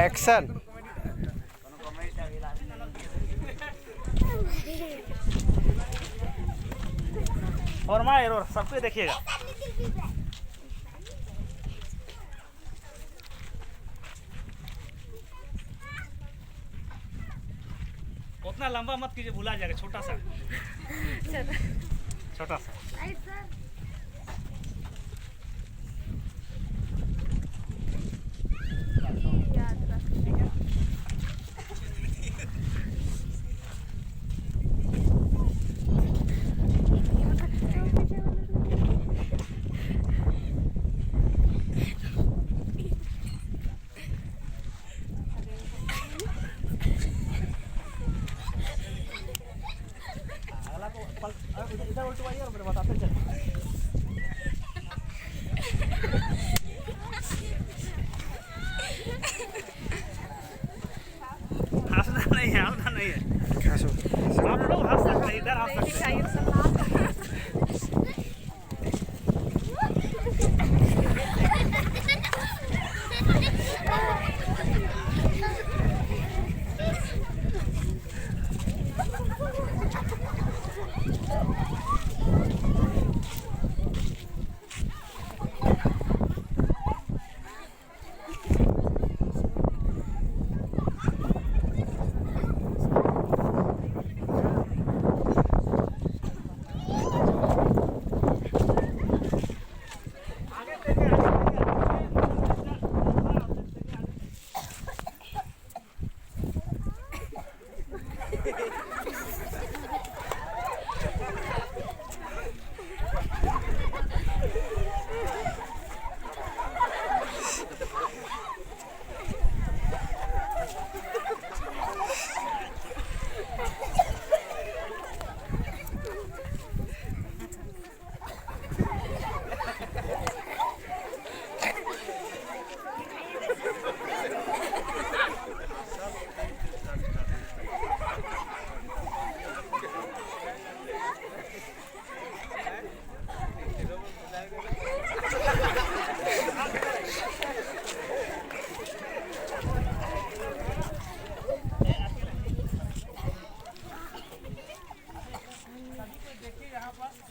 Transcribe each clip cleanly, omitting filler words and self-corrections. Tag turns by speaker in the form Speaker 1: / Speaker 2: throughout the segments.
Speaker 1: Action.
Speaker 2: और मायर और सबको देखिएगा। उतना लंबा मत कीजिए, भुला जाएगा। छोटा सा छोटा सा। इधर उल्टवाइए और मेरे बताते चलिए। हंसना नहीं है, हंसना नहीं है। आप लोग हंस सकते हैं, इधर हंस सकते हैं।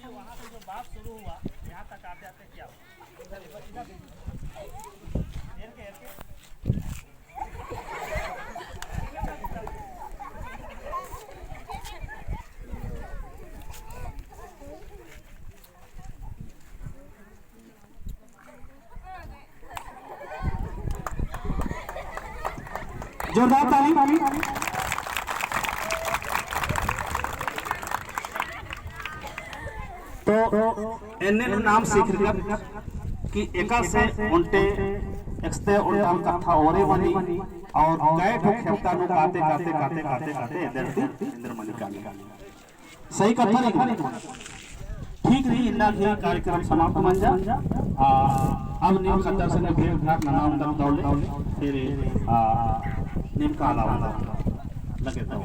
Speaker 2: वहाँ से जो बात शुरू हुआ यहाँ तक आते आते क्या
Speaker 3: जोरदार ताली। तो एने नाम सीख लिया कि एका से उल्टे एक्सते उल्टा कथा औरे बनी और गए तो खेपता नु काते काते काते काते काते इधर इंद्र मलिका सही कथा नहीं ठीक नहीं। इंदा के कार्यक्रम समाप्त मन जा। अब नियम सदस्य से भेंट घाट नाम तक दौले फिर नियम का अलावा लगे तो